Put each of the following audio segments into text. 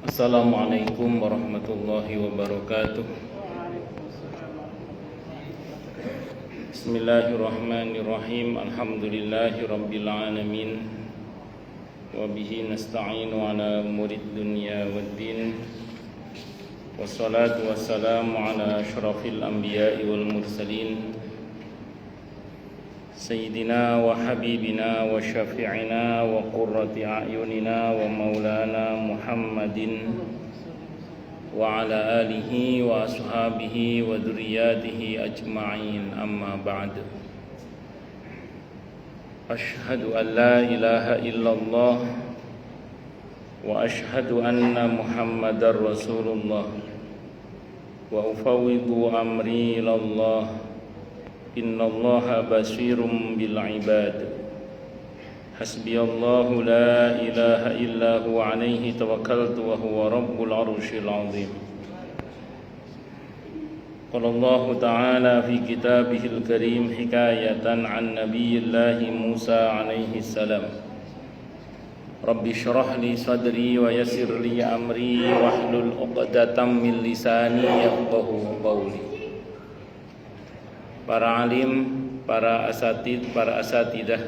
Assalamualaikum warahmatullahi wabarakatuh. Bismillahirrahmanirrahim. Alhamdulillahi rabbil alamin. Wa bihi nasta'inu ala umurid dunya waddin. Wassalatu wassalamu ala asyrafil anbiya'i wal mursalin, Sayyidina wa habibina wa syafi'ina wa qurrati a'yunina wa maulana Muhammadin wa ala alihi wa ashabihi wa dhurriyyatihi ajma'in, amma ba'd. Ashhadu an la ilaha illallah wa ashhadu anna Muhammadar Rasulullah wa ufawwidu amri ilallah. Innallaha basirum bil ibad. Hasbiyallahu la ilaha illa huwa alaihi tawakkaltu wa huwa rabbul arsyil azim. Qala Allah ta'ala fi kitabihil karim hikayatan an nabiyillahi Musa alaihi salam. Rabbi shrah li sadri wa yassir li amri wahlul 'uqdatam min lisani yafqahu qawli. Para alim, para asatid, para asatidah,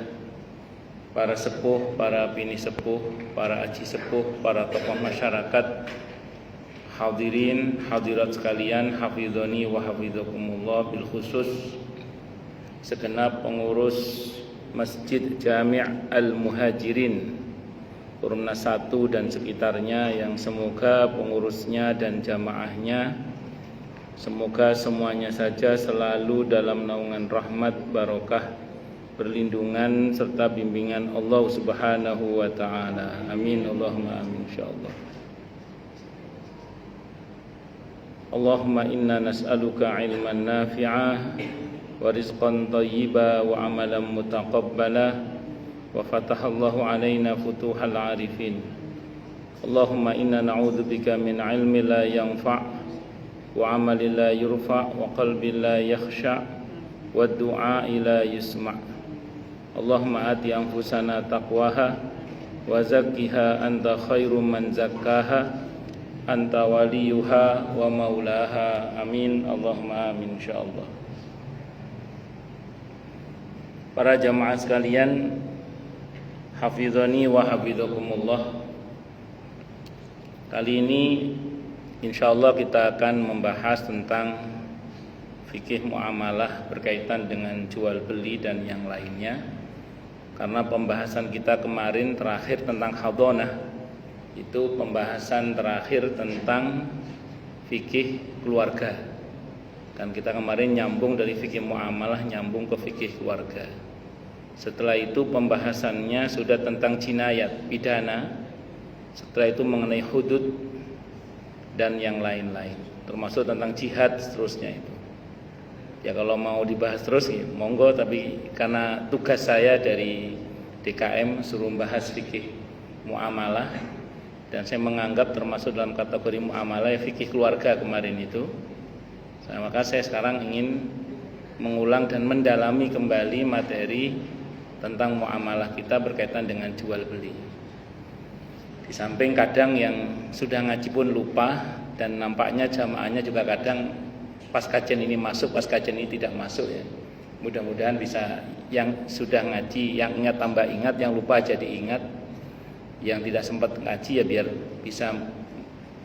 para sepuh, para bini sepuh, para aji sepuh, para tokoh masyarakat, hadirin, hadirat sekalian, hafidhani wa hafidhakumullah, bil khusus segenap pengurus Masjid Jami' Al-Muhajirin Perumnas 1 dan sekitarnya, yang semoga pengurusnya dan jamaahnya semoga semuanya saja selalu dalam naungan rahmat, barokah, perlindungan serta bimbingan Allah Subhanahu wa taala. Amin Allahumma amin insyaallah. Allahumma inna nas'aluka ilman nafi'ah wa rizqan thayyiba wa amalan mutaqabbala wa fatahallahu alaina futuhal arifin. Allahumma inna na'udzubika min ilmi la yanfa' wa amalin la yurfa' wa qalbin la yakhsha' wa du'a'i la yusma'. Allahumma ati anfusana taqwaha wa zakkiha anta khairum man zakkaha anta waliyuha wa maulaha. Amin Allahumma amin insyaallah. Para jamaah sekalian, hafizani wa hafidhakumullah. Kali ini insyaallah kita akan membahas tentang fikih muamalah berkaitan dengan jual beli dan yang lainnya. Karena pembahasan kita kemarin terakhir tentang hadonah, itu pembahasan terakhir tentang fikih keluarga. Dan kita kemarin nyambung dari fikih muamalah nyambung ke fikih keluarga. Setelah itu pembahasannya sudah tentang jinayat, pidana. Setelah itu mengenai hudud dan yang lain-lain, termasuk tentang jihad seterusnya itu. Ya kalau mau dibahas terus ya monggo, tapi karena tugas saya dari DKM suruh bahas fikih muamalah, dan saya menganggap termasuk dalam kategori muamalah ya fikih keluarga kemarin itu. Maka saya sekarang ingin mengulang dan mendalami kembali materi tentang muamalah kita berkaitan dengan jual beli. Di samping kadang yang sudah ngaji pun lupa, dan nampaknya jamaahnya juga kadang pas kajian ini masuk, pas kajian ini tidak masuk ya. Mudah-mudahan bisa yang sudah ngaji, yang ingat tambah ingat, yang lupa jadi ingat, yang tidak sempat ngaji ya biar bisa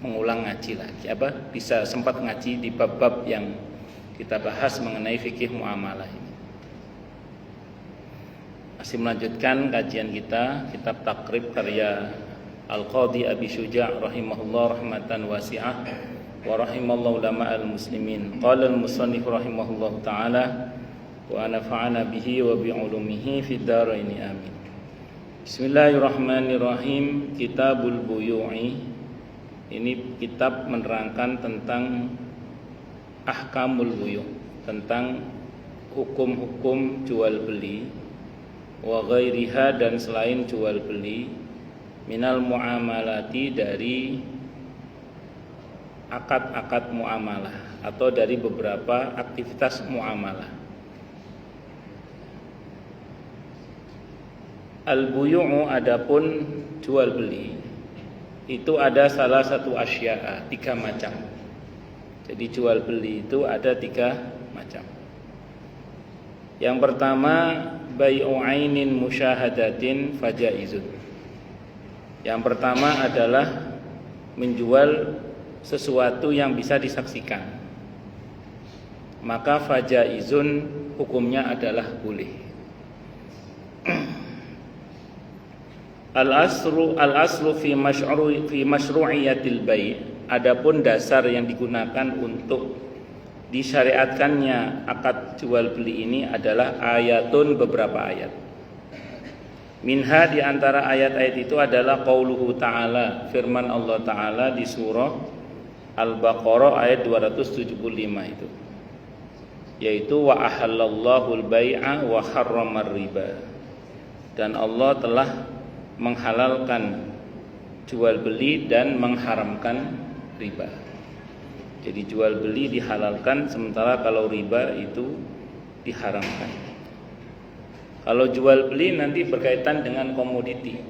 mengulang ngaji lagi, bisa sempat ngaji di bab-bab yang kita bahas mengenai fikih muamalah ini. Masih melanjutkan kajian kita kitab Takrib karya Al-Qadhi Abi Syuja' rahimahullah rahmatan wasi'ah wa rahimallahu ulama'al muslimin. Qala al-musannif rahimahullah ta'ala wa nafa'ana bihi wa bi'ulumihi fid dharaini amin. Bismillahirrahmanirrahim. Kitabul Buyu'i. Ini kitab menerangkan tentang ahkamul buyu', tentang hukum-hukum jual beli, wa ghairiha dan selain jual beli, minal muamalati dari akad-akad muamalah atau dari beberapa aktivitas muamalah. Al-buyu'u adapun jual beli itu ada salah satu asya'a, 3 macam. Jadi jual beli itu ada 3 macam. Yang pertama bai'u ainin musyahadatin fajaizun. Yang pertama adalah menjual sesuatu yang bisa disaksikan. Maka fajaizun hukumnya adalah boleh. Al-aslu fi masyru'iyatil bai'. Adapun dasar yang digunakan untuk disyariatkannya akad jual beli ini adalah ayatun, beberapa ayat. Minha, di antara ayat-ayat itu adalah qauluhu ta'ala, firman Allah Ta'ala di surah Al-Baqarah ayat 275 itu, yaitu wa ahallallahu al-bai'a wa harramar riba. Dan Allah telah menghalalkan jual beli dan mengharamkan riba. Jadi jual beli dihalalkan, sementara kalau riba itu diharamkan. Kalau jual beli nanti berkaitan dengan komoditi.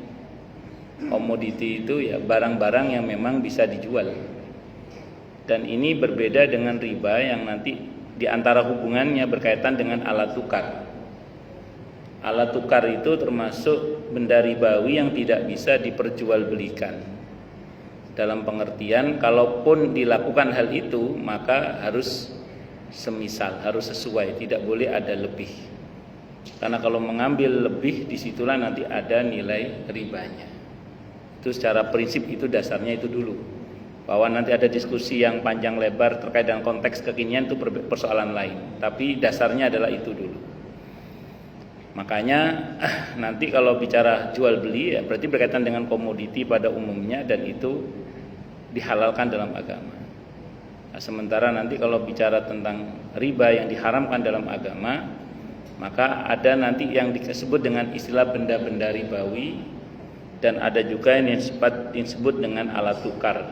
Komoditi itu ya barang-barang yang memang bisa dijual. Dan ini berbeda dengan riba yang nanti di antara hubungannya berkaitan dengan alat tukar. Alat tukar itu termasuk benda ribawi yang tidak bisa diperjualbelikan. Dalam pengertian, kalaupun dilakukan hal itu, maka harus semisal, harus sesuai, tidak boleh ada lebih. Karena kalau mengambil lebih, disitulah nanti ada nilai ribanya. Itu secara prinsip, itu dasarnya itu dulu. Bahwa nanti ada diskusi yang panjang lebar terkait dengan konteks kekinian, itu persoalan lain. Tapi dasarnya adalah itu dulu. Makanya nanti kalau bicara jual beli ya berarti berkaitan dengan komoditi pada umumnya, dan itu dihalalkan dalam agama. Nah, sementara nanti kalau bicara tentang riba yang diharamkan dalam agama, maka ada nanti yang disebut dengan istilah benda-benda ribawi, dan ada juga yang disebut dengan alat tukar,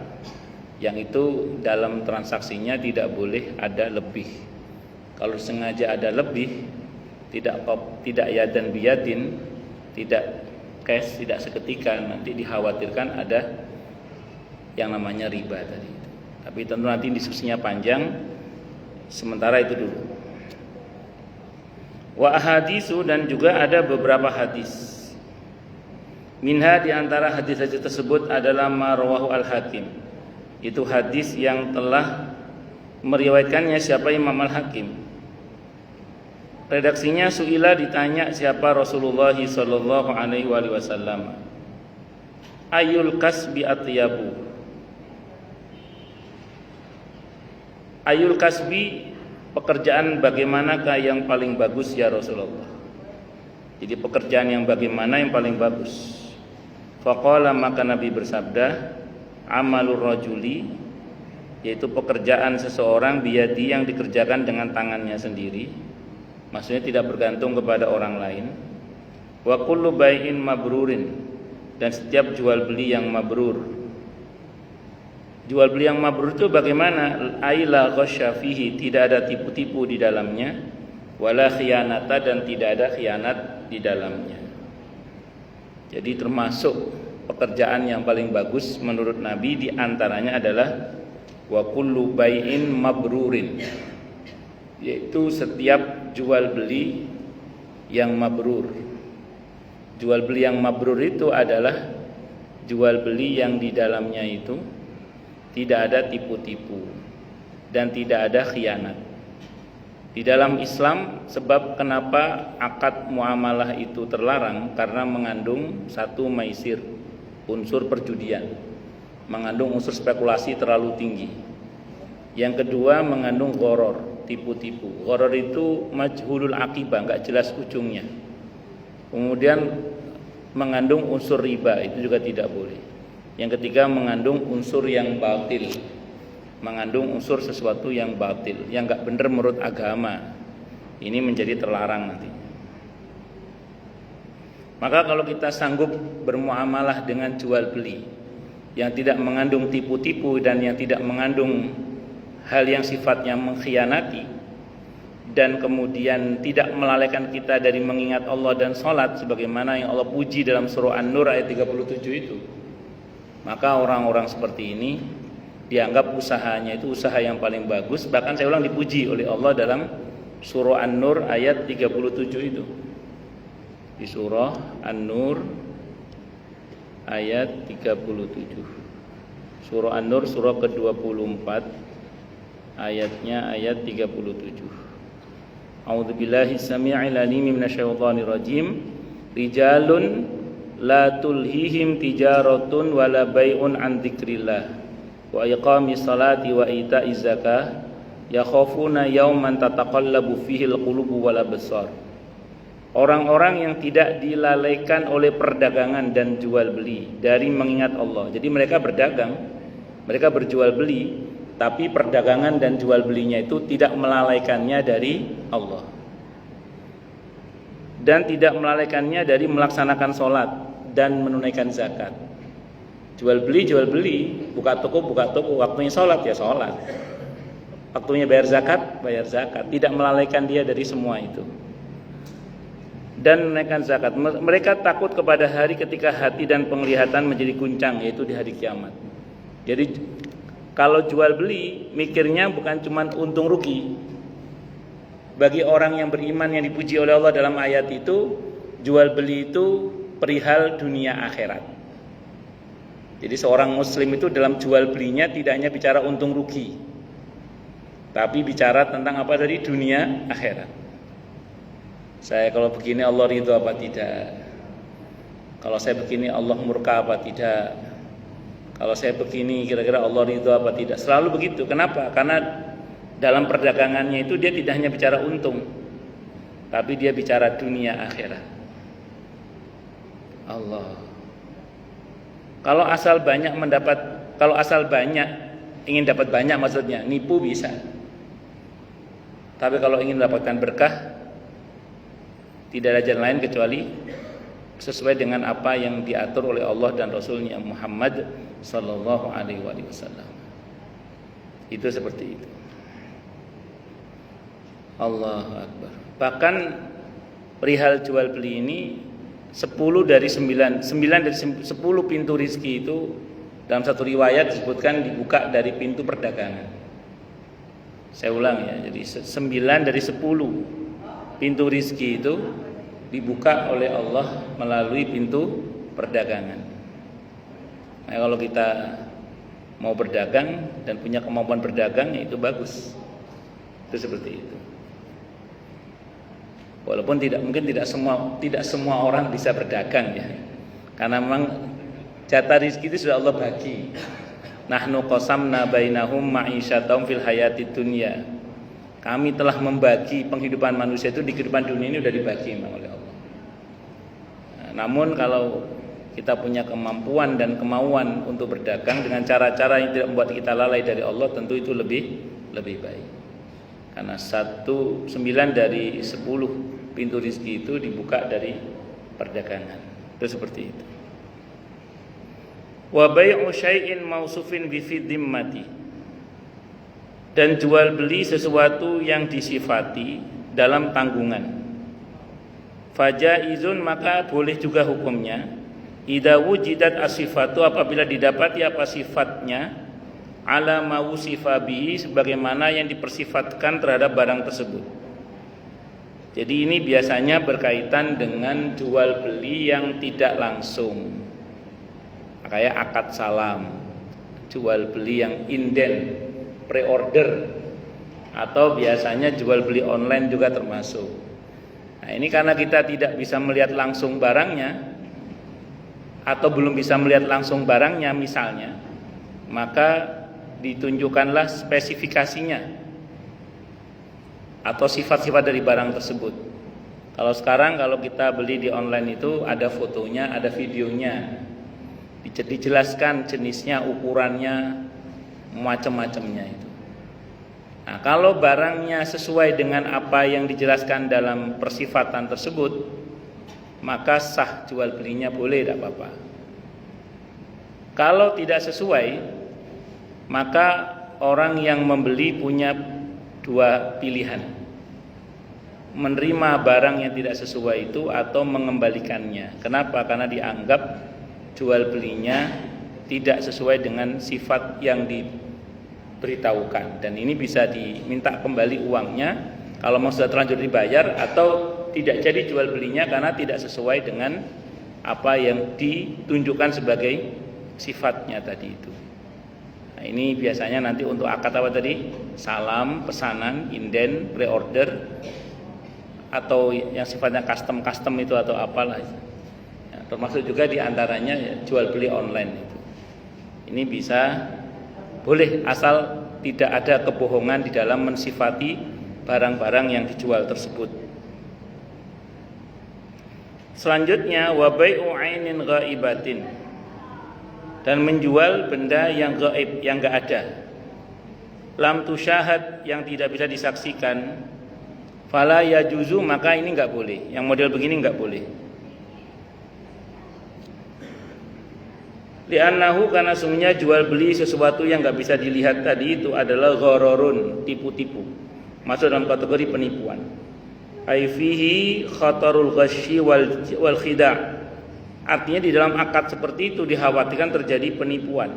yang itu dalam transaksinya tidak boleh ada lebih. Kalau sengaja ada lebih, tidak yadan biyadin, tidak cash, tidak seketika, nanti dikhawatirkan ada yang namanya riba tadi. Tapi tentu nanti diskusinya panjang, sementara itu dulu. Wa ahadisu, dan juga ada beberapa hadis. Minha, di antara hadis-hadis tersebut adalah ma rawahu al-Hakim. Itu hadis yang telah meriwayatkannya siapa? Imam Al-Hakim. Redaksinya suila, ditanya siapa Rasulullah sallallahu alaihi wasallam. Ayul kasbi atyabu. Ayul kasbi, pekerjaan bagaimanakah yang paling bagus ya Rasulullah? Jadi pekerjaan yang bagaimana yang paling bagus? Faqala, maka Nabi bersabda, amalur rajuli, yaitu pekerjaan seseorang biyadi, yang dikerjakan dengan tangannya sendiri, maksudnya tidak bergantung kepada orang lain. Wa kullu bai'in mabrurin, dan setiap jual beli yang mabrur. Jual beli yang mabrur itu bagaimana? Aila ghasya fihi, tidak ada tipu-tipu di dalamnya, wala khiyanata, dan tidak ada khianat di dalamnya. Jadi termasuk pekerjaan yang paling bagus menurut Nabi di antaranya adalah wa kullu bai'in mabrurin, yaitu setiap jual beli yang mabrur. Jual beli yang mabrur itu adalah jual beli yang di dalamnya itu tidak ada tipu-tipu dan tidak ada khianat. Di dalam Islam, sebab kenapa akad muamalah itu terlarang, karena mengandung satu maisir, unsur perjudian, mengandung unsur spekulasi terlalu tinggi. Yang kedua, mengandung gharar, tipu-tipu. Gharar itu majhulul akibah, enggak jelas ujungnya. Kemudian mengandung unsur riba, itu juga tidak boleh. Yang ketiga, mengandung unsur yang batil, mengandung unsur sesuatu yang batil, yang enggak benar menurut agama. Ini menjadi terlarang nanti. Maka kalau kita sanggup bermuamalah dengan jual beli yang tidak mengandung tipu-tipu dan yang tidak mengandung hal yang sifatnya mengkhianati, dan kemudian tidak melalaikan kita dari mengingat Allah dan sholat, sebagaimana yang Allah puji dalam surah An-Nur ayat 37 itu, Maka orang-orang seperti ini dianggap usahanya itu usaha yang paling bagus. Bahkan saya ulang, dipuji oleh Allah dalam surah An-Nur ayat 37 itu. Di surah An-Nur ayat 37. Surah An-Nur surah ke-24 ayatnya ayat 37. A'udzubillahi samii'il 'aliim minasyaitonir rajim. Rijalun la tulhihim tijaratun wala bai'un an dzikrillah wa iqamis salati wa ita'iz zakah yakhafuna yawman tataqallabu fihi al-qulubu wal absar. Orang-orang yang tidak dilalaikan oleh perdagangan dan jual beli dari mengingat Allah. Jadi mereka berdagang, mereka berjual beli, tapi perdagangan dan jual belinya itu tidak melalaikannya dari Allah. Dan tidak melalaikannya dari melaksanakan sholat dan menunaikan zakat. Jual beli, buka toko, waktunya sholat ya sholat, waktunya bayar zakat, tidak melalaikan dia dari semua itu. Dan menunaikan zakat. Mereka takut kepada hari ketika hati dan penglihatan menjadi guncang, yaitu di hari kiamat. Jadi kalau jual beli mikirnya bukan cuma untung rugi. Bagi orang yang beriman yang dipuji oleh Allah dalam ayat itu, jual beli itu perihal dunia akhirat. Jadi seorang muslim itu dalam jual belinya tidak hanya bicara untung rugi, tapi bicara tentang apa tadi, dunia akhirat. Saya kalau begini Allah ridho apa tidak? Kalau saya begini Allah murka apa tidak? Kalau saya begini kira-kira Allah ridho apa tidak? Selalu begitu. Kenapa? Karena dalam perdagangannya itu dia tidak hanya bicara untung, tapi dia bicara dunia akhirat. Allah. Kalau asal banyak ingin dapat banyak, maksudnya nipu bisa. Tapi kalau ingin mendapatkan berkah, tidak ada jalan lain kecuali sesuai dengan apa yang diatur oleh Allah dan Rasulnya Muhammad sallallahu alaihi wasallam. Itu seperti itu. Allahu Akbar. Bahkan perihal jual beli ini 10 dari 9 dari 10 pintu rizki itu dalam satu riwayat disebutkan dibuka dari pintu perdagangan. Saya ulang ya, jadi 9 dari 10 pintu rizki itu dibuka oleh Allah melalui pintu perdagangan. Nah, kalau kita mau berdagang dan punya kemampuan berdagang, ya itu bagus. Itu seperti itu. Walaupun tidak semua orang bisa berdagang ya. Karena memang jatah rezeki itu sudah Allah bagi. Nahnu qasamna bainahum ma'isyatahum fil hayatid dunya. Kami telah membagi penghidupan manusia itu di kehidupan dunia ini sudah dibagi memang oleh Allah. Nah, namun kalau kita punya kemampuan dan kemauan untuk berdagang dengan cara-cara yang tidak membuat kita lalai dari Allah, tentu itu lebih baik. Karena 9 dari 10 pintu rizki itu dibuka dari perdagangan. Itu seperti itu. Wa bai'u syai'in mausufin bi fi dhimmati. Dan jual beli sesuatu yang disifati dalam tanggungan. Fajaizun, maka boleh juga hukumnya. Idza wujidat asifatu, apabila didapati apa sifatnya, ala ma wusifa bihi, sebagaimana yang dipersifatkan terhadap barang tersebut. Jadi ini biasanya berkaitan dengan jual beli yang tidak langsung, kayak akad salam, jual beli yang inden, pre-order, atau biasanya jual beli online juga termasuk. Nah, ini karena kita tidak bisa melihat langsung barangnya, atau belum bisa melihat langsung barangnya misalnya, maka ditunjukkanlah spesifikasinya atau sifat-sifat dari barang tersebut. Kalau sekarang kalau kita beli di online itu ada fotonya, ada videonya, dijelaskan jenisnya, ukurannya, macam-macamnya itu. Nah, kalau barangnya sesuai dengan apa yang dijelaskan dalam persifatan tersebut, maka sah jual belinya, boleh, tidak apa-apa. Kalau tidak sesuai, maka orang yang membeli punya dua pilihan: menerima barang yang tidak sesuai itu atau mengembalikannya. Kenapa? Karena dianggap jual belinya tidak sesuai dengan sifat yang diberitahukan, dan ini bisa diminta kembali uangnya kalau mau sudah terlanjur dibayar, atau tidak jadi jual belinya karena tidak sesuai dengan apa yang ditunjukkan sebagai sifatnya tadi itu. Nah, ini biasanya nanti untuk akad apa tadi? Salam, pesanan, inden, pre-order, atau yang sifatnya custom itu atau apalah. Ya, termasuk juga diantaranya ya, jual beli online itu. Ini bisa boleh asal tidak ada kebohongan di dalam mensifati barang-barang yang dijual tersebut. Selanjutnya wa bai'u 'ainin ghaibatin, dan menjual benda yang gaib, yang enggak ada. Lam tusyahad, yang tidak bisa disaksikan. Fala yajuzu, maka ini enggak boleh. Yang model begini enggak boleh. Li'annahu, karena sungguhnya jual beli sesuatu yang enggak bisa dilihat tadi itu adalah ghararun, tipu-tipu. Masuk dalam kategori penipuan. Ai fihi khatarul ghasyi wal khida'. Artinya di dalam akad seperti itu dikhawatirkan terjadi penipuan,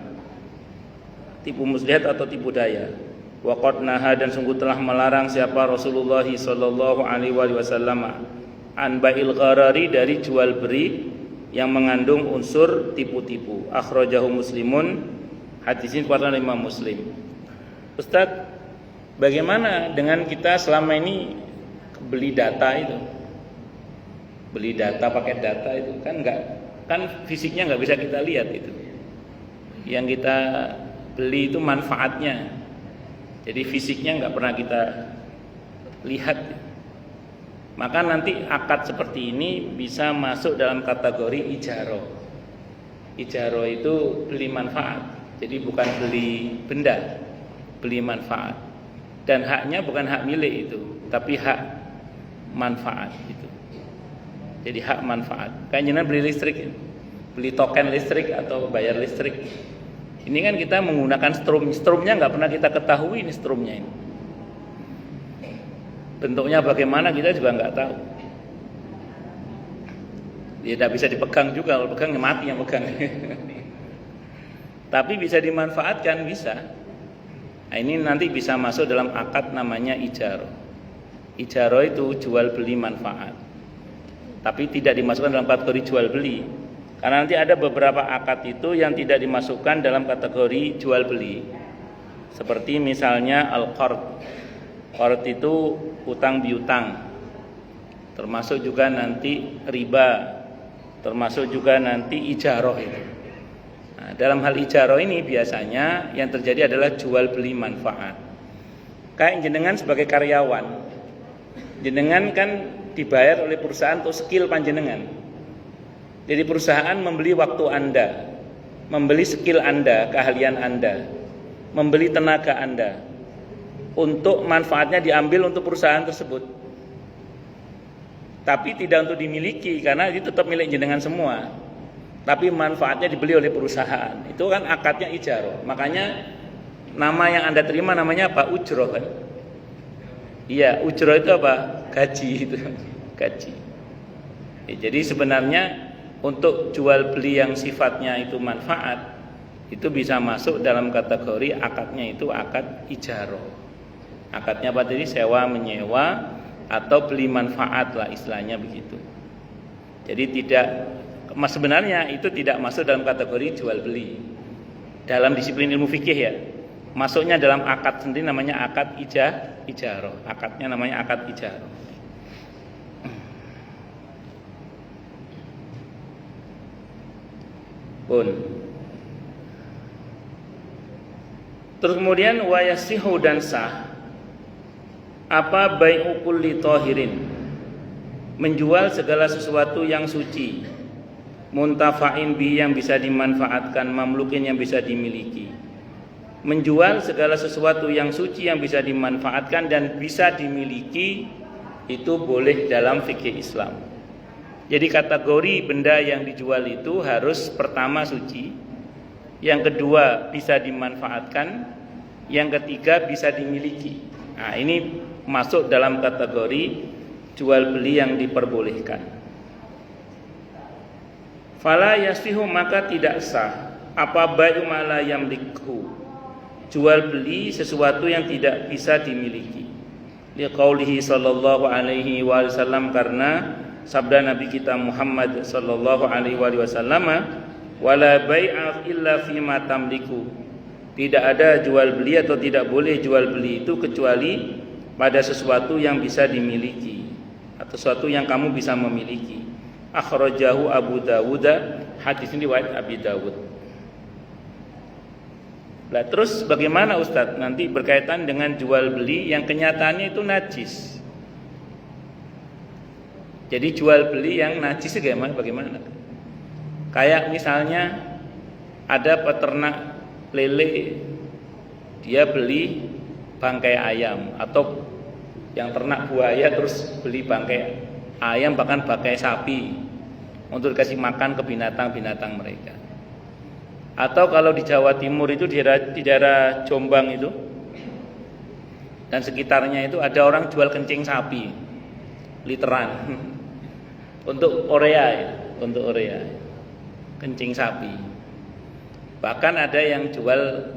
tipu muslihat atau tipu daya. Wa qad naha, dan sungguh telah melarang siapa Rasulullah sallallahu alaihi wasallam an ba'il gharari, dari jual beli yang mengandung unsur tipu-tipu. Akhrajahu Muslimun, hadis ini dikeluarkan oleh Imam Muslim. Ustaz, bagaimana dengan kita selama ini beli data itu? Beli data, paket data itu kan fisiknya nggak bisa kita lihat itu. Yang kita beli itu manfaatnya, jadi fisiknya nggak pernah kita lihat. Maka nanti akad seperti ini bisa masuk dalam kategori ijaro. Ijaro itu beli manfaat, jadi bukan beli benda, beli manfaat. Dan haknya bukan hak milik itu, tapi hak manfaat itu. Jadi hak manfaat. Kayak jenengan beli listrik, beli token listrik atau bayar listrik. Ini kan kita menggunakan strumnya nggak pernah kita ketahui ini strumnya ini. Bentuknya bagaimana kita juga nggak tahu. Dia tidak bisa dipegang juga, kalau pegang mati yang pegang. Tapi bisa dimanfaatkan, bisa. Nah, ini nanti bisa masuk dalam akad namanya ijaro. Ijaro itu jual beli manfaat, tapi tidak dimasukkan dalam kategori jual beli. Karena nanti ada beberapa akad itu yang tidak dimasukkan dalam kategori jual beli. Seperti misalnya al-qard. Qard itu utang piutang. Termasuk juga nanti riba. Termasuk juga nanti ijaroh itu. Nah, dalam hal ijaroh ini biasanya yang terjadi adalah jual beli manfaat. Kayak jenengan sebagai karyawan, jenengan kan dibayar oleh perusahaan untuk skill panjenengan. Jadi perusahaan membeli waktu Anda, membeli skill Anda, keahlian Anda, membeli tenaga Anda, untuk manfaatnya diambil untuk perusahaan tersebut. Tapi tidak untuk dimiliki, karena itu tetap milik jenengan semua. Tapi manfaatnya dibeli oleh perusahaan. Itu kan akadnya ijaro. Makanya nama yang Anda terima namanya apa? Ujroh kan? Iya, ujroh itu apa? Gaji itu. Gaji. Ya, jadi sebenarnya untuk jual beli yang sifatnya itu manfaat, itu bisa masuk dalam kategori akadnya itu akad ijaro. Akadnya apa tadi? Sewa menyewa atau beli manfaat lah istilahnya begitu. Jadi sebenarnya itu tidak masuk dalam kategori jual beli dalam disiplin ilmu fikih ya. Masuknya dalam akad sendiri namanya akad ijaro. Akadnya namanya akad ijaro. Pun. Terus kemudian wayasihu, dan sah apa bai'u kulli tahirin, menjual segala sesuatu yang suci, muntafa'in bi, yang bisa dimanfaatkan, mamlukin, yang bisa dimiliki. Menjual segala sesuatu yang suci yang bisa dimanfaatkan dan bisa dimiliki itu boleh dalam fikih Islam. Jadi kategori benda yang dijual itu harus pertama suci, yang kedua bisa dimanfaatkan, yang ketiga bisa dimiliki. Nah, ini masuk dalam kategori jual beli yang diperbolehkan. Fala yasihu, maka tidak sah apa bai'u ma la yamliku, jual beli sesuatu yang tidak bisa dimiliki. Liqaulihi sallallahu alaihi wasallam, karena sabda Nabi kita Muhammad sallallahu alaihi wasallam, wala bai'a illa fima tamliku, tidak ada jual beli atau tidak boleh jual beli itu kecuali pada sesuatu yang bisa dimiliki atau sesuatu yang kamu bisa memiliki. Akhrajahu Abu Dawud, hadis ini riwayat Abi Dawud. Lah terus bagaimana Ustadz nanti berkaitan dengan jual beli yang kenyataannya itu najis? Jadi jual beli yang najis itu bagaimana? Kayak misalnya ada peternak lele, dia beli bangkai ayam, atau yang ternak buaya terus beli bangkai ayam bahkan bangkai sapi untuk dikasih makan ke binatang-binatang mereka. Atau kalau di Jawa Timur itu di daerah Jombang itu dan sekitarnya itu ada orang jual kencing sapi literan untuk orea kencing sapi. Bahkan ada yang jual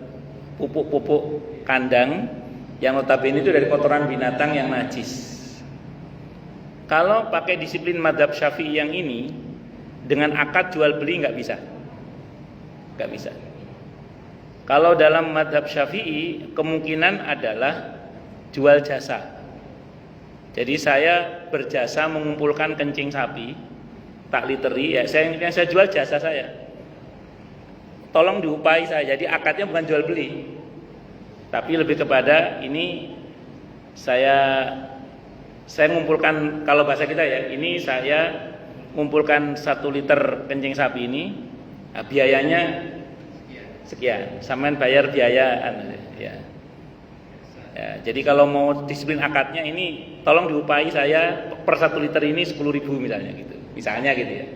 pupuk-pupuk kandang yang notabene itu dari kotoran binatang yang najis. Kalau pakai disiplin mazhab Syafi'i yang ini, dengan akad jual beli nggak bisa. Kalau dalam mazhab Syafi'i kemungkinan adalah jual jasa. Jadi saya berjasa mengumpulkan kencing sapi, tak literi, ya saya jual jasa saya. Tolong diupahi saya. Jadi akadnya bukan jual beli, tapi lebih kepada ini saya mengumpulkan, kalau bahasa kita ya, ini saya mengumpulkan 1 liter kencing sapi ini. Nah, biayanya sekian, sampean bayar biaya ya. Jadi kalau mau disiplin akadnya ini tolong diupahi saya per 1 liter ini 10.000 misalnya gitu. Misalnya gitu ya.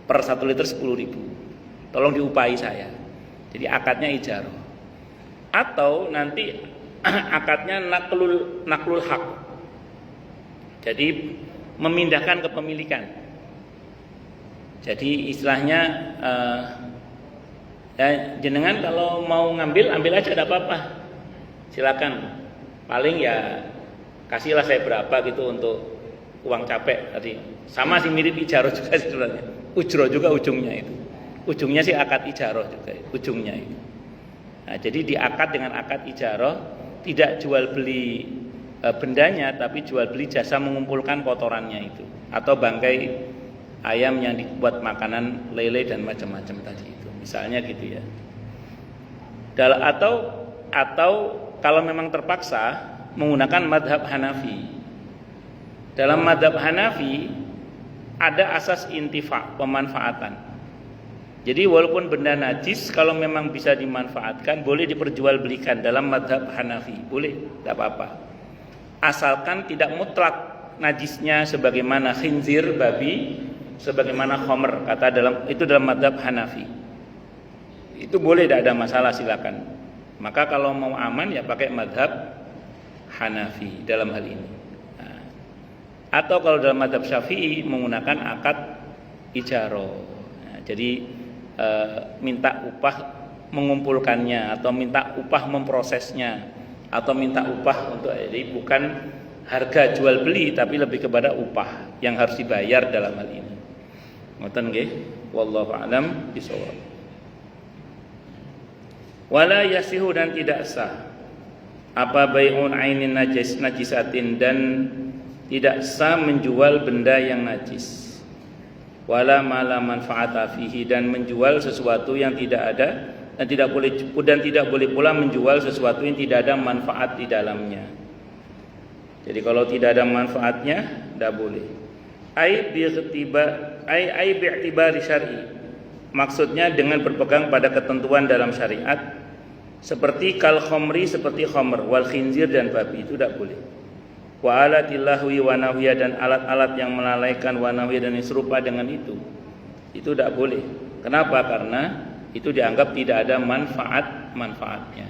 Per 1 liter 10.000. Tolong diupahi saya. Jadi akadnya ijarah. Atau nanti akadnya naklul hak. Jadi memindahkan kepemilikan. Jadi istilahnya ya jenengan kalau mau ambil aja, tidak apa-apa, silakan. Paling ya kasihlah saya berapa gitu untuk uang capek tadi. Sama sih, mirip ijarah juga sebenarnya. Ujroh juga ujungnya itu. Ujungnya sih akad ijarah juga ujungnya itu. Nah, jadi diakad dengan akad ijarah, tidak jual beli bendanya, tapi jual beli jasa mengumpulkan kotorannya itu atau bangkai ayam yang dibuat makanan lele dan macam-macam tadi itu, misalnya gitu ya. Atau kalau memang terpaksa menggunakan madhab Hanafi. Dalam madhab Hanafi ada asas intifa, pemanfaatan. Jadi walaupun benda najis, kalau memang bisa dimanfaatkan boleh diperjualbelikan dalam madhab Hanafi, boleh, tidak apa-apa. Asalkan tidak mutlak najisnya sebagaimana khinzir babi, sebagaimana khomer, kata dalam madhab Hanafi. Itu boleh, tidak ada masalah, silakan. Maka kalau mau aman ya pakai madhab Hanafi dalam hal ini. Nah, atau kalau dalam madhab Syafi'i menggunakan akad ijarah. Nah, jadi minta upah mengumpulkannya, atau minta upah memprosesnya, atau minta upah untuk, jadi bukan harga jual beli tapi lebih kepada upah yang harus dibayar dalam hal ini. Ngoten nggih, wallahu a'lam bishawab. Wala yasihu, dan tidak sah apa bai'un ainin najisatin, dan tidak sah menjual benda yang najis. Wala mala manfaata fihi, dan menjual sesuatu yang tidak ada, dan tidak boleh pula menjual sesuatu yang tidak ada manfaat di dalamnya. Jadi kalau tidak ada manfaatnya tidak boleh. Ai bi'tibari syar'i, maksudnya dengan berpegang pada ketentuan dalam syariat, seperti kal khomri, seperti khomer, wal khinzir, dan babi, itu tidak boleh. Wa alatilahwi wa nahwiya, dan alat-alat yang melalaikan wa nahwiya dan yang serupa dengan itu tidak boleh. Kenapa? Karena itu dianggap tidak ada manfaatnya.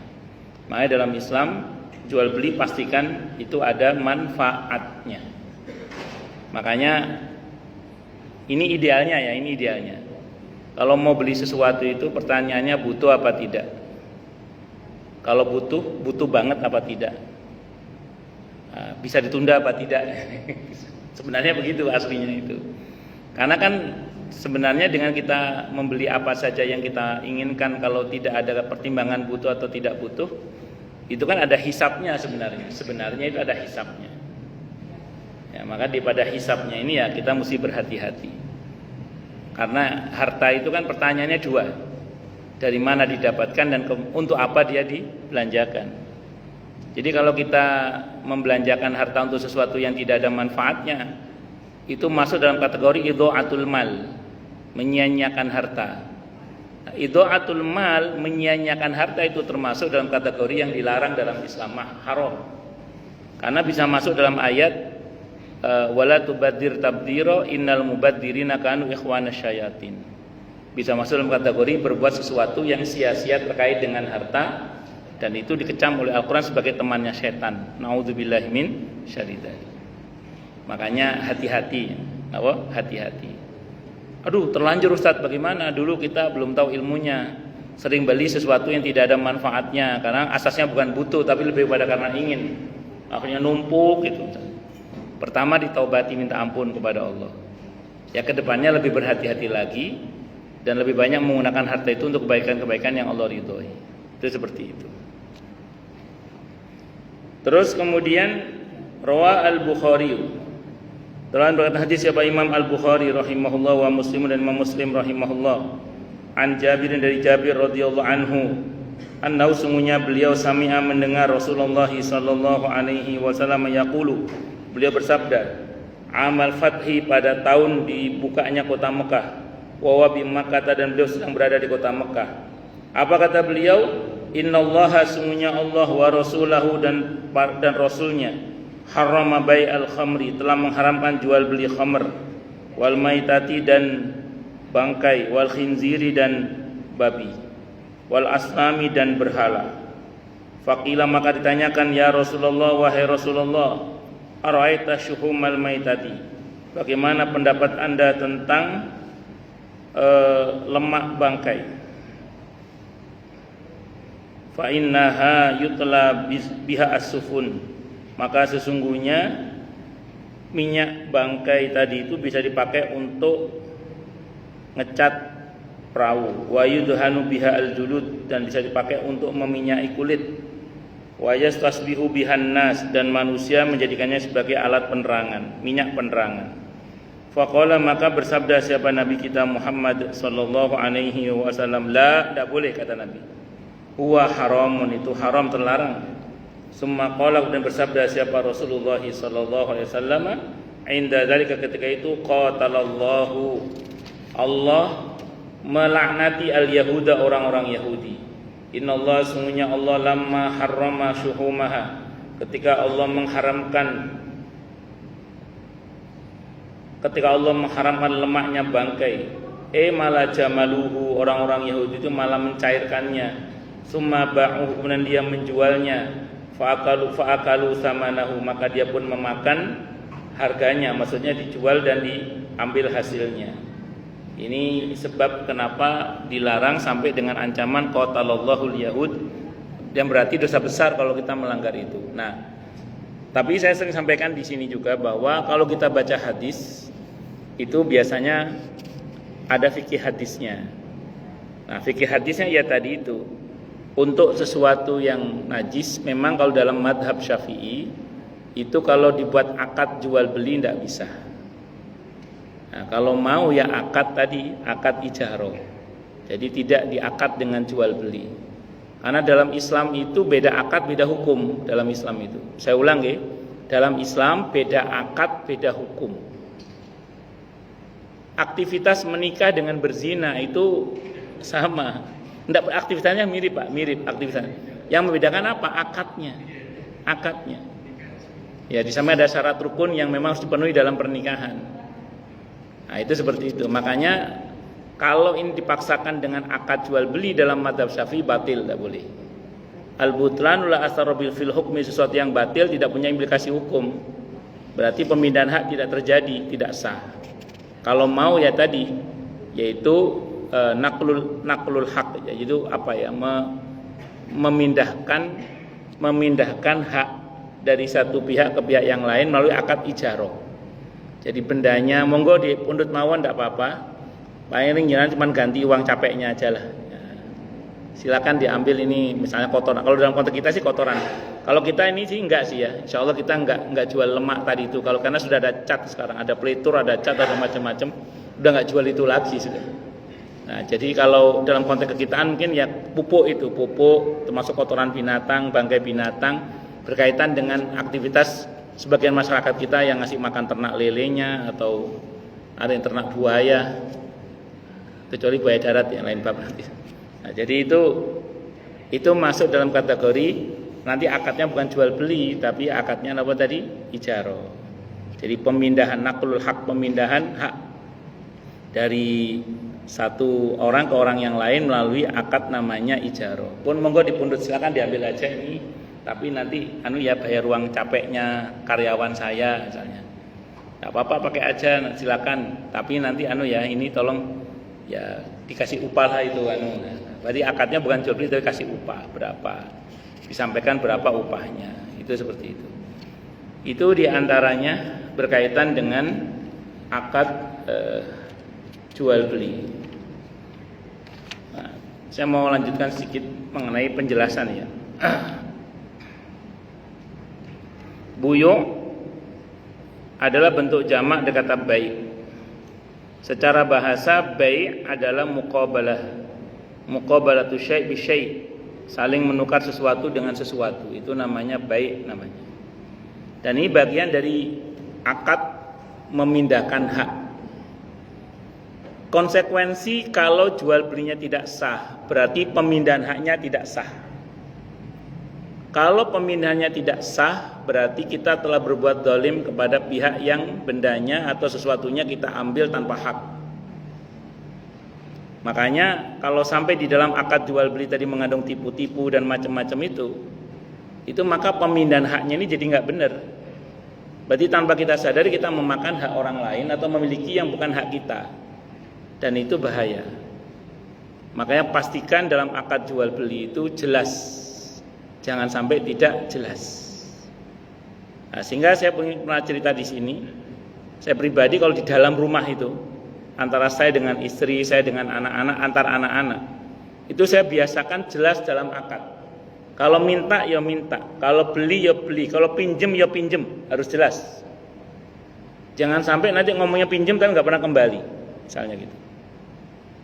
Makanya dalam Islam jual beli pastikan itu ada manfaatnya. Makanya ini idealnya ya, Kalau mau beli sesuatu itu pertanyaannya butuh apa tidak. Kalau butuh banget apa tidak. Bisa ditunda apa tidak. Sebenarnya begitu aslinya itu. Karena kan sebenarnya dengan kita membeli apa saja yang kita inginkan, kalau tidak ada pertimbangan butuh atau tidak butuh, itu kan ada hisabnya sebenarnya. Sebenarnya itu ada hisabnya. Ya, maka daripada hisabnya ini ya kita mesti berhati-hati. Karena harta itu kan pertanyaannya dua. Dari mana didapatkan dan untuk apa dia dibelanjakan. Jadi kalau kita membelanjakan harta untuk sesuatu yang tidak ada manfaatnya, itu masuk dalam kategori idha'atul mal, menyia-nyiakan harta. Idha'atul mal, menyia-nyiakan harta itu termasuk dalam kategori yang dilarang dalam Islam, haram. Karena bisa masuk dalam ayat wala tubadzir tabdzira innal mubadzirina kanu ikhwanasy syayatin. Bisa masuk dalam kategori berbuat sesuatu yang sia-sia terkait dengan harta, dan itu dikecam oleh Al-Quran sebagai temannya setan. Na'udzubillahi min syarri dzalik. Makanya hati-hati, hati-hati. Aduh, terlanjur Ustaz, bagaimana? Dulu kita belum tahu ilmunya, sering beli sesuatu yang tidak ada manfaatnya, karena asasnya bukan butuh tapi lebih pada karena ingin. Akhirnya numpuk gitu. Pertama ditaubati, minta ampun kepada Allah. Ya kedepannya lebih berhati-hati lagi dan lebih banyak menggunakan harta itu untuk kebaikan-kebaikan yang Allah ridhoi. Itu seperti itu. Terus kemudian rawa Al-Bukhari. Telah berkata hadis siapa Imam Al-Bukhari rahimahullah wa Muslim dan Imam Muslim rahimahullah. An Jabir, dari Jabir radhiyallahu anhu, annahu sungguhnya beliau sami'a mendengar Rasulullah sallallahu alaihi wasallam yaqulu, beliau bersabda, amal fathi, pada tahun dibukanya kota Mekah, wa bi Makkah, dan beliau sedang berada di kota Mekah. Apa kata beliau? Innallaha, sungguhnya Allah, wa rasulahu, dan rasulnya, harrama bai'al khamri, telah mengharamkan jual beli khamr, wal maitati, dan bangkai, wal khinziri, dan babi, wal asnami, dan berhala. Faqila, maka ditanyakan, ya Rasulullah, wahai Rasulullah, ara'aita syuhumal maitati, bagaimana pendapat Anda tentang lemak bangkai? Fa innaha yutla biha as-sufun, maka sesungguhnya minyak bangkai tadi itu bisa dipakai untuk ngecat perahu. Wa yudhanu biha al-julud, dan bisa dipakai untuk meminyaki kulit. Wa yastasbihu bihan nas, dan manusia menjadikannya sebagai alat penerangan, minyak penerangan. Faqala, maka bersabda siapa Nabi kita Muhammad sallallahu alaihi wasallam, la, tidak boleh, kata Nabi. Huwa haramun, itu haram, terlarang. Summa qala, dan bersabda siapa Rasulullah sallallahu alaihi wasallam, inda dzalika, ketika itu, qatalallahu, Allah melaknati al-yahuda, orang-orang Yahudi. Innallaha, sungguhnya Allah, lamma harrama syuhumaha, ketika Allah mengharamkan lemaknya bangkai, malah jamaluhu, orang-orang Yahudi itu malah mencairkannya. Summa ba'uhu, kemudian dia menjualnya. Fa'akalu samanahu, maka dia pun memakan harganya, maksudnya dijual dan diambil hasilnya. Ini sebab kenapa dilarang sampai dengan ancaman qatalallahul yahud, yang berarti dosa besar kalau kita melanggar itu. Nah, tapi saya sering sampaikan di sini juga bahwa kalau kita baca hadis itu biasanya ada fikih hadisnya. Nah, fikih hadisnya ya tadi itu, untuk sesuatu yang najis, memang kalau dalam madhab Syafi'i itu kalau dibuat akad jual beli tidak bisa. Nah, kalau mau ya akad tadi, akad ijarah. Jadi tidak diakad dengan jual beli. Karena dalam Islam itu beda akad, beda hukum dalam Islam itu. Saya ulang ya, dalam Islam beda akad, beda hukum. Aktivitas menikah dengan berzina itu sama. Enggak, aktivitasnya mirip Pak, mirip aktivitas. Yang membedakan apa? Akadnya. Akadnya. Ya, di sana ada syarat rukun yang memang harus dipenuhi dalam pernikahan. Nah, itu seperti itu. Makanya kalau ini dipaksakan dengan akad jual beli dalam mazhab Syafi'i, batil, tidak boleh. Al-butlanu la asara bil fil hukmi, sesuatu yang batil tidak punya implikasi hukum. Berarti pemindahan hak tidak terjadi, tidak sah. Kalau mau ya tadi, yaitu naklul hak, yaitu apa ya, memindahkan hak dari satu pihak ke pihak yang lain melalui akad ijarah. Jadi bendanya monggo dipundhut mawon ndak apa-apa, paling jalan cuma ganti uang capeknya aja lah. Ya, silakan diambil ini misalnya kotoran. Kalau dalam konteks kita sih kotoran. Kalau kita ini sih enggak sih ya. Insya Allah kita enggak jual lemak tadi itu. Kalau karena sudah ada cat sekarang, ada pelitur, ada cat, ada macam-macam, udah enggak jual itu lagi sudah. Nah, jadi kalau dalam konteks kekitaan mungkin ya pupuk termasuk kotoran binatang, bangkai binatang, berkaitan dengan aktivitas sebagian masyarakat kita yang ngasih makan ternak lelenya atau ada yang ternak buaya, kecuali buaya darat yang lain bab nanti. Nah, jadi itu masuk dalam kategori nanti akadnya bukan jual beli, tapi akadnya apa tadi? Ijarah. Jadi pemindahan naklul hak, pemindahan hak dari satu orang ke orang yang lain melalui akad namanya ijarah. Pun monggo dipundhut, silakan diambil aja ini. Tapi nanti ya bayar uang capeknya karyawan saya misalnya. Enggak apa-apa pakai aja silakan. Tapi nanti ya ini tolong ya dikasih upah lah itu Berarti akadnya bukan jual beli tapi kasih upah berapa. Disampaikan berapa upahnya. Itu seperti itu. Itu diantaranya berkaitan dengan akad jual beli. Nah, saya mau lanjutkan sedikit mengenai penjelasan ya. Buyu' adalah bentuk jamak dari kata bai'. Secara bahasa bai' adalah muqabalatu syai' bi syai', saling menukar sesuatu dengan sesuatu. Itu namanya bai' namanya. Dan ini bagian dari akad memindahkan hak. Konsekuensi kalau jual belinya tidak sah, berarti pemindahan haknya tidak sah. Kalau pemindahannya tidak sah, berarti kita telah berbuat zalim kepada pihak yang bendanya atau sesuatunya kita ambil tanpa hak. Makanya kalau sampai di dalam akad jual beli tadi mengandung tipu-tipu dan macam-macam itu maka pemindahan haknya ini jadi nggak benar. Berarti tanpa kita sadari kita memakan hak orang lain atau memiliki yang bukan hak kita, dan itu bahaya. Makanya pastikan dalam akad jual beli itu jelas. Jangan sampai tidak jelas. Nah, sehingga saya pernah cerita di sini, saya pribadi kalau di dalam rumah itu antara saya dengan istri, saya dengan anak-anak, antar anak-anak, itu saya biasakan jelas dalam akad. Kalau minta ya minta, kalau beli ya beli, kalau pinjem ya pinjem, harus jelas. Jangan sampai nanti ngomongnya pinjem tapi nggak pernah kembali, misalnya gitu.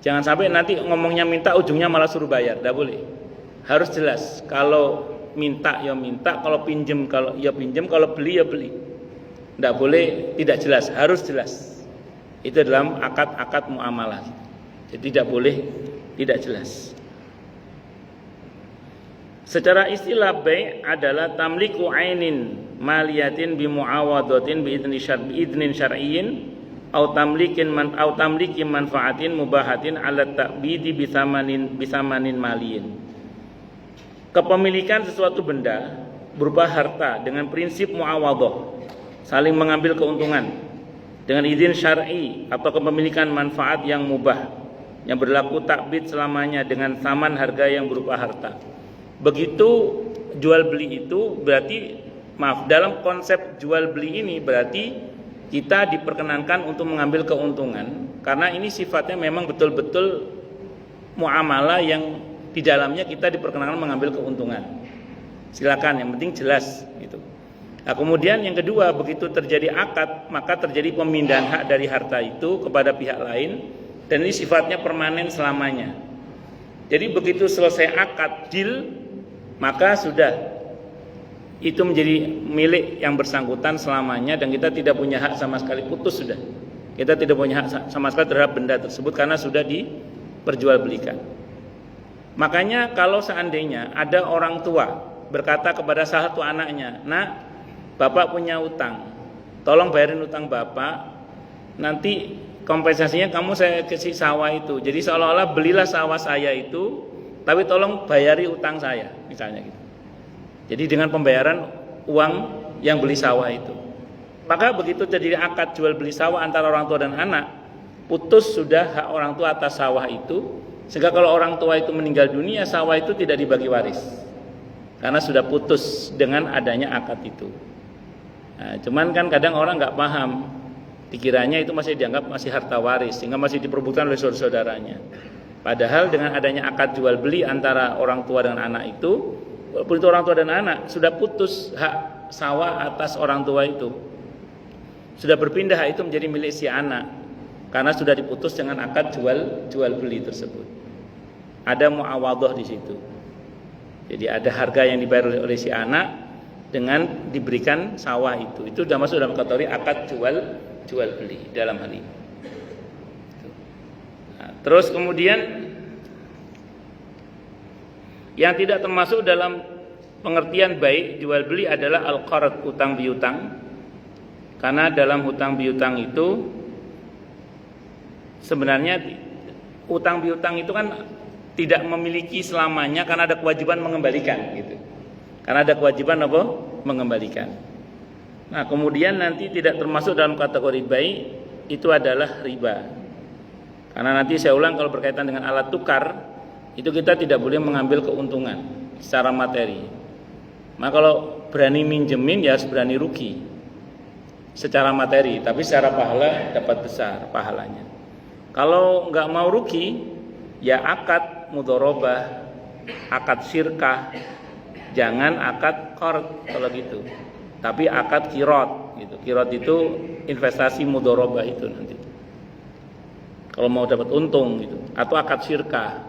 Jangan sampai nanti ngomongnya minta ujungnya malah suruh bayar, tidak boleh. Harus jelas. Kalau minta ya minta, kalau pinjem kalau ya pinjem, kalau beli ya beli. Tidak boleh tidak jelas, harus jelas. Itu dalam akad-akad muamalah. Jadi tidak boleh tidak jelas. Secara istilah bai' adalah tamliku ainin maliyatin bi muawadatin bi idnin syar'iyyin au tamlikin manfaatin mubahatin ala ta'bidi bisamanin maliyin. Kepemilikan sesuatu benda berupa harta dengan prinsip muawadhah, saling mengambil keuntungan dengan izin syar'i, atau kepemilikan manfaat yang mubah yang berlaku takbid selamanya dengan saman harga yang berupa harta. Begitu jual beli itu berarti dalam konsep jual beli ini berarti kita diperkenankan untuk mengambil keuntungan karena ini sifatnya memang betul-betul muamalah yang di dalamnya kita diperkenankan mengambil keuntungan. Silakan, yang penting jelas gitu. Nah, kemudian yang kedua, begitu terjadi akad, maka terjadi pemindahan hak dari harta itu kepada pihak lain dan ini sifatnya permanen selamanya. Jadi begitu selesai akad deal, maka sudah itu menjadi milik yang bersangkutan selamanya dan kita tidak punya hak sama sekali, putus sudah. Kita tidak punya hak sama sekali terhadap benda tersebut karena sudah diperjualbelikan. Makanya kalau seandainya ada orang tua berkata kepada salah satu anaknya, "Nak, bapak punya utang, tolong bayarin utang bapak, nanti kompensasinya kamu saya kasih sawah itu." Jadi seolah-olah belilah sawah saya itu, tapi tolong bayari utang saya, misalnya gitu. Jadi dengan pembayaran uang yang beli sawah itu. Maka begitu terjadi akad jual beli sawah antara orang tua dan anak, putus sudah hak orang tua atas sawah itu, sehingga kalau orang tua itu meninggal dunia, sawah itu tidak dibagi waris karena sudah putus dengan adanya akad itu. Nah, cuman kan kadang orang nggak paham, dikiranya itu masih dianggap masih harta waris sehingga masih diperebutkan oleh saudara-saudaranya. Padahal dengan adanya akad jual beli antara orang tua dengan anak itu, walaupun itu orang tua dan anak, sudah putus hak sawah atas orang tua itu, sudah berpindah hak itu menjadi milik si anak karena sudah diputus dengan akad jual beli tersebut. Ada muawadhah di situ. Jadi ada harga yang dibayar oleh si anak dengan diberikan sawah itu. Itu sudah masuk dalam kategori akad jual beli dalam hal ini. Nah, terus kemudian yang tidak termasuk dalam pengertian baik jual beli adalah al-qard, utang piutang. Karena dalam hutang piutang itu sebenarnya utang piutang itu kan tidak memiliki selamanya karena ada kewajiban mengembalikan gitu. Karena ada kewajiban apa? Mengembalikan. Nah, kemudian nanti tidak termasuk dalam kategori baik itu adalah riba. Karena nanti saya ulang, kalau berkaitan dengan alat tukar itu kita tidak boleh mengambil keuntungan secara materi. Maka kalau berani minjemin ya harus berani rugi secara materi, tapi secara pahala dapat besar pahalanya. Kalau nggak mau rugi, ya akad mudharabah, akad syirkah, jangan akad qard kalau gitu. Tapi akad qirad gitu. Qirad itu investasi mudharabah itu nanti. Kalau mau dapat untung gitu, atau akad syirkah.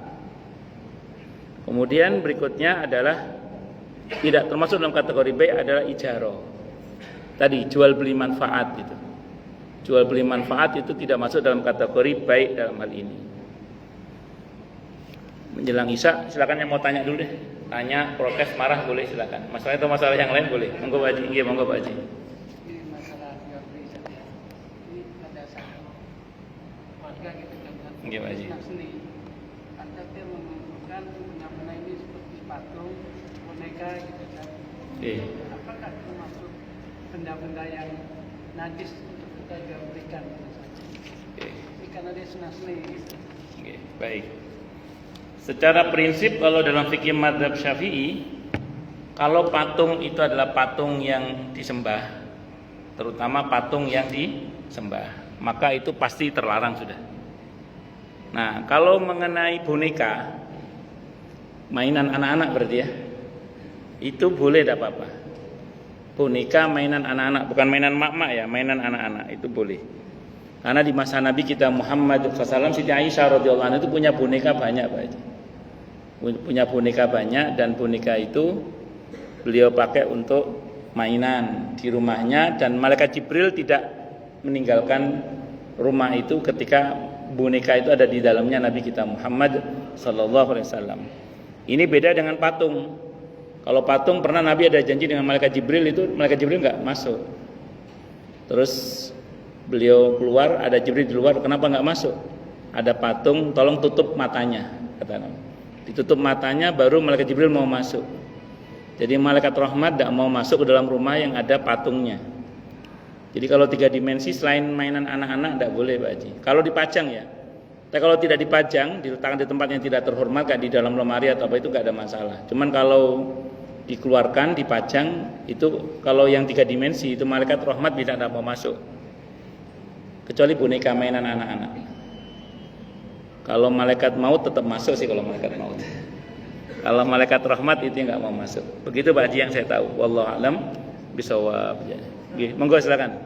Kemudian berikutnya adalah tidak termasuk dalam kategori bai adalah ijarah. Tadi jual beli manfaat itu. Jual beli manfaat itu tidak masuk dalam kategori baik dalam hal ini. Menjelang Isya, silakan yang mau tanya dulu deh. Tanya, protes, marah boleh silakan. Masalah itu masalah yang lain boleh. Monggo Pak Haji, nggih monggo Pak Haji. Ini masalah jual beli saja. Ini ada satu warga gitu kan. Nggih Pak Haji. Seni. Ada dia mengumpulkan benda-benda ini seperti patung, boneka gitu kan. Nggih. Apakah termasuk benda-benda yang najis untuk kita jual belikan? Ini karena dia seni. Oke, baik. Secara prinsip kalau dalam fikih mazhab Syafi'i, kalau patung itu adalah patung yang disembah, terutama patung yang disembah, maka itu pasti terlarang sudah. Nah, kalau mengenai boneka, mainan anak-anak berarti ya, itu boleh, tidak apa-apa. Boneka mainan anak-anak, bukan mainan mak-mak ya, mainan anak-anak itu boleh. Karena di masa Nabi kita Muhammad SAW, Siti Aisyah radhiyallahu anha itu punya boneka banyak Pak Haji. Punya boneka banyak, dan boneka itu beliau pakai untuk mainan di rumahnya, dan malaikat Jibril tidak meninggalkan rumah itu ketika boneka itu ada di dalamnya Nabi kita Muhammad SAW. Ini beda dengan patung. Kalau patung pernah Nabi ada janji dengan malaikat Jibril, itu malaikat Jibril nggak masuk. Terus beliau keluar, ada Jibril di luar, kenapa nggak masuk? Ada patung, tolong tutup matanya, kata Nabi. Ditutup matanya baru malaikat Jibril mau masuk. Jadi malaikat rahmat tidak mau masuk ke dalam rumah yang ada patungnya. Jadi kalau 3 dimensi selain mainan anak-anak tidak boleh Pak Haji. Kalau dipajang ya. Tapi kalau tidak dipajang, diletakkan di tempat yang tidak terhormat, kayak di dalam lemari atau apa, itu nggak ada masalah. Cuman kalau dikeluarkan, dipajang, itu kalau yang 3 dimensi itu malaikat rahmat tidak mau masuk. Kecuali boneka mainan anak-anak. Kalau malaikat maut tetap masuk sih kalau malaikat maut. Kalau malaikat rahmat itu nggak mau masuk. Begitu Pak Haji yang saya tahu. Wallahu a'lam bishawab. Nggih, monggo silakan.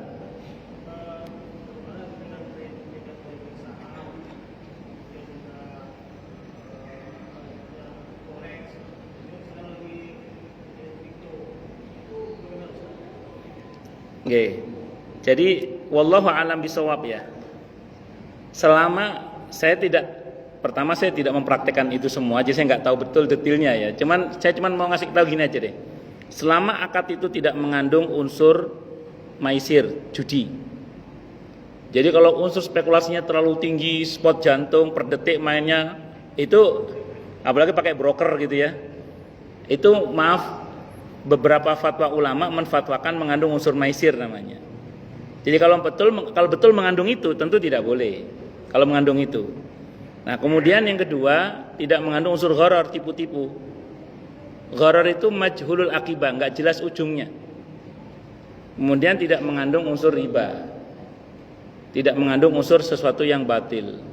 Nggih. Jadi wallahu a'lam bishawab ya. Selama saya tidak mempraktekkan itu semua, jadi saya nggak tahu betul detailnya ya. Saya mau ngasih tahu gini aja deh. Selama akad itu tidak mengandung unsur maisir, judi. Jadi kalau unsur spekulasinya terlalu tinggi, spot jantung per detik mainnya, itu apalagi pakai broker gitu ya. Itu maaf, beberapa fatwa ulama menfatwakan mengandung unsur maisir namanya. Jadi kalau betul mengandung itu tentu tidak boleh. kalau mengandung itu. Nah, kemudian yang kedua, tidak mengandung unsur gharar, tipu-tipu. Gharar itu majhulul akibah, enggak jelas ujungnya. Kemudian tidak mengandung unsur riba. Tidak mengandung unsur sesuatu yang batil.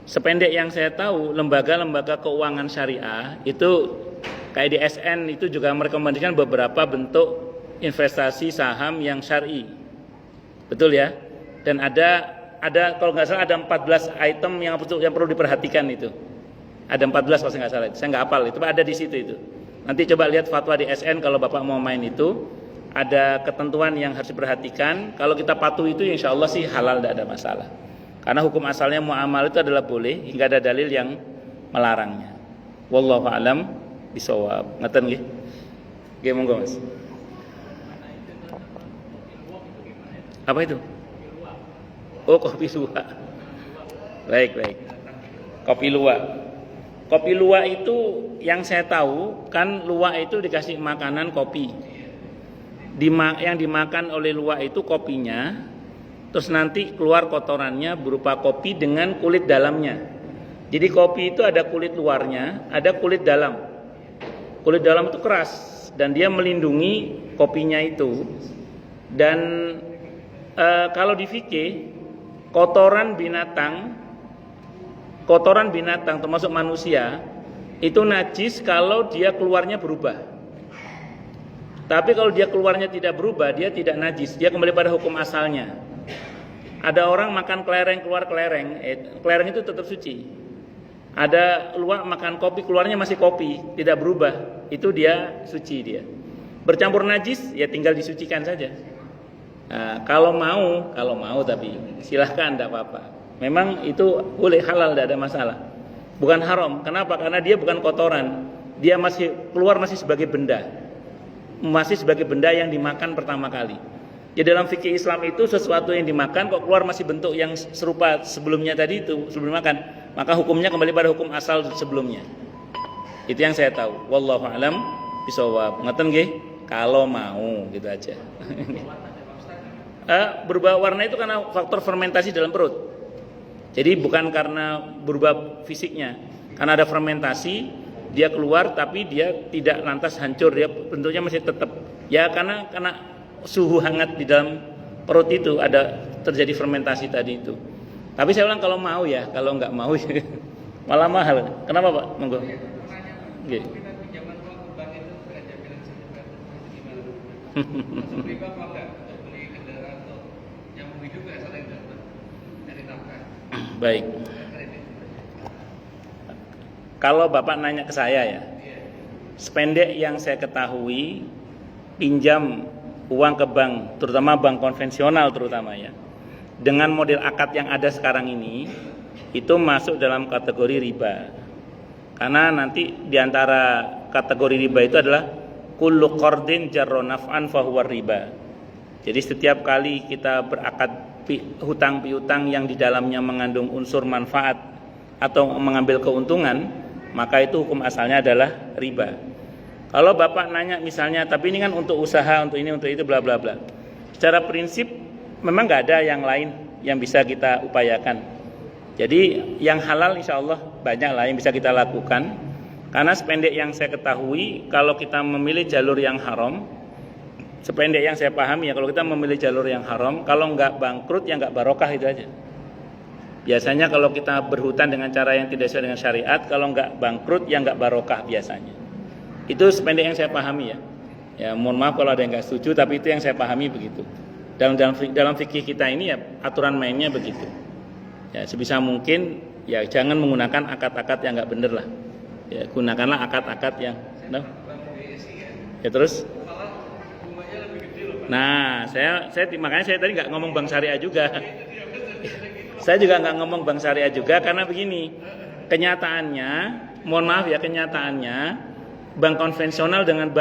Sependek yang saya tahu, lembaga-lembaga keuangan syariah itu kayak di SN itu juga merekomendasikan beberapa bentuk investasi saham yang syar'i. Betul ya? Dan ada kalau nggak salah ada 14 item yang perlu diperhatikan itu. Ada 14 kalau nggak salah. Saya nggak hafal itu, ada di situ itu. Nanti coba lihat fatwa di SN kalau Bapak mau main itu. Ada ketentuan yang harus diperhatikan. Kalau kita patuh itu insya Allah sih halal, tidak ada masalah. Karena hukum asalnya muamal itu adalah boleh hingga ada dalil yang melarangnya. Wallahu a'lam bishawab. Ngeten nggih? Nggih monggo Mas. Apa itu? Oh, kopi luwak. Baik. Kopi luwak. Kopi luwak itu yang saya tahu kan luwak itu dikasih makanan kopi. Yang dimakan oleh luwak itu kopinya, terus nanti keluar kotorannya berupa kopi dengan kulit dalamnya. Jadi kopi itu ada kulit luarnya, ada kulit dalam. Kulit dalam itu keras dan dia melindungi kopinya itu. Dan kalau di fikih, kotoran binatang termasuk manusia itu najis kalau dia keluarnya berubah. Tapi kalau dia keluarnya tidak berubah, dia tidak najis, dia kembali pada hukum asalnya. Ada orang makan kelereng keluar kelereng itu tetap suci. Ada luwak makan kopi keluarnya masih kopi, tidak berubah, itu dia suci dia. Bercampur najis ya tinggal disucikan saja. Nah, kalau mau tapi silahkan, tidak apa-apa. Memang itu boleh, halal, tidak ada masalah. Bukan haram. Kenapa? Karena dia bukan kotoran. Dia masih keluar masih sebagai benda. Masih sebagai benda yang dimakan pertama kali. Jadi dalam fikih Islam itu sesuatu yang dimakan kok keluar masih bentuk yang serupa sebelumnya tadi itu, sebelum makan, maka hukumnya kembali pada hukum asal sebelumnya. Itu yang saya tahu. Wallahu a'lam bishawab. Ngeten nggih? Kalau mau gitu aja. Berubah warna itu karena faktor fermentasi dalam perut. Jadi bukan karena berubah fisiknya. Karena ada fermentasi, dia keluar tapi dia tidak lantas hancur, dia bentuknya masih tetap. Ya karena suhu hangat di dalam perut itu ada terjadi fermentasi tadi itu. Tapi saya ulang kalau mau ya, kalau nggak mau malah mahal. Kenapa Pak? Monggo. Nggih. Baik. Kalau Bapak nanya ke saya ya, sependek yang saya ketahui, pinjam uang ke bank, terutama bank konvensional terutama ya, dengan model akad yang ada sekarang ini, itu masuk dalam kategori riba. Karena nanti diantara kategori riba itu adalah kullu qardin jarra naf'an fahuwa riba. Jadi setiap kali kita berakad hutang piutang yang di dalamnya mengandung unsur manfaat atau mengambil keuntungan, maka itu hukum asalnya adalah riba. Kalau Bapak nanya misalnya, tapi ini kan untuk usaha, untuk ini, untuk itu, bla bla bla. Secara prinsip memang nggak ada yang lain yang bisa kita upayakan. Jadi yang halal insya Allah banyak lah yang bisa kita lakukan. Karena sependek yang saya ketahui, kalau kita memilih jalur yang haram, sependek yang saya pahami ya, kalau kita memilih jalur yang haram, kalau nggak bangkrut ya nggak barokah, itu aja. Biasanya kalau kita berhutang dengan cara yang tidak sesuai dengan syariat, kalau nggak bangkrut ya nggak barokah biasanya. Itu sependek yang saya pahami ya. Ya mohon maaf kalau ada yang nggak setuju, tapi itu yang saya pahami begitu. Dalam fikih kita ini ya aturan mainnya begitu. Ya sebisa mungkin ya jangan menggunakan akad-akad yang nggak bener lah. Ya gunakanlah akad-akad yang, ya terus. Nah makanya saya tadi nggak ngomong bank syariah juga. Saya juga nggak ngomong bank syariah juga karena begini, kenyataannya, mohon maaf ya, kenyataannya bank konvensional dengan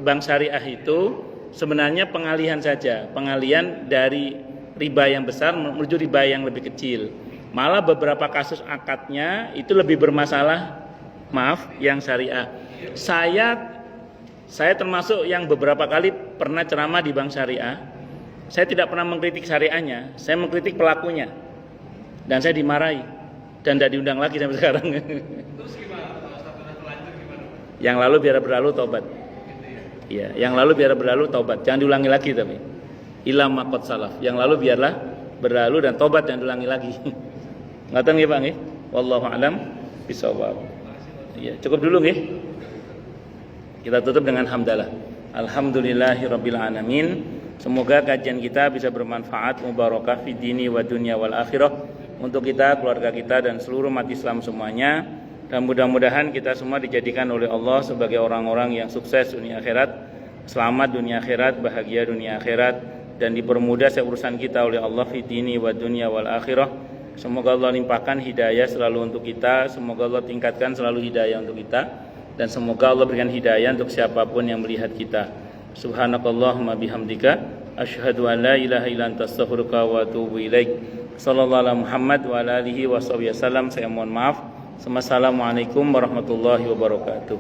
bank syariah itu sebenarnya pengalihan saja, pengalihan dari riba yang besar menuju riba yang lebih kecil. Malah beberapa kasus akadnya itu lebih bermasalah, maaf, yang syariah. Saya termasuk yang beberapa kali pernah ceramah di bank syariah. Saya tidak pernah mengkritik syariahnya, saya mengkritik pelakunya. Dan saya dimarahi dan tidak diundang lagi sampai sekarang. Terus gimana kalau satu terlanjur gimana? Yang lalu biar berlalu tobat. Iya, yang lalu biar berlalu tobat. Jangan diulangi lagi tapi. Ilam maqad salaf. Yang lalu biarlah berlalu dan tobat dan diulangi lagi. Ngaten nggih Pak nggih? Wallahu a'lam bishawab. Iya, cukup dulu nggih. Kita tutup dengan hamdalah. Alhamdulillahirabbil alamin. Semoga kajian kita bisa bermanfaat, mubarakah fi dini wa dunya wal akhirah untuk kita, keluarga kita dan seluruh umat Islam semuanya. Dan mudah-mudahan kita semua dijadikan oleh Allah sebagai orang-orang yang sukses dunia akhirat, selamat dunia akhirat, bahagia dunia akhirat, dan dipermudah urusan kita oleh Allah fi dini wa dunya wal akhirah. Semoga Allah limpahkan hidayah selalu untuk kita, semoga Allah tingkatkan selalu hidayah untuk kita, dan semoga Allah berikan hidayah untuk siapapun yang melihat kita. Subhanakallahumma bihamdika asyhadu an la ilaha illa anta astaghfiruka wa atubu ilaik. Sallallahu alaihi Muhammad wa ala alihi washabihi wasallam. Saya mohon maaf. Assalamualaikum warahmatullahi wabarakatuh.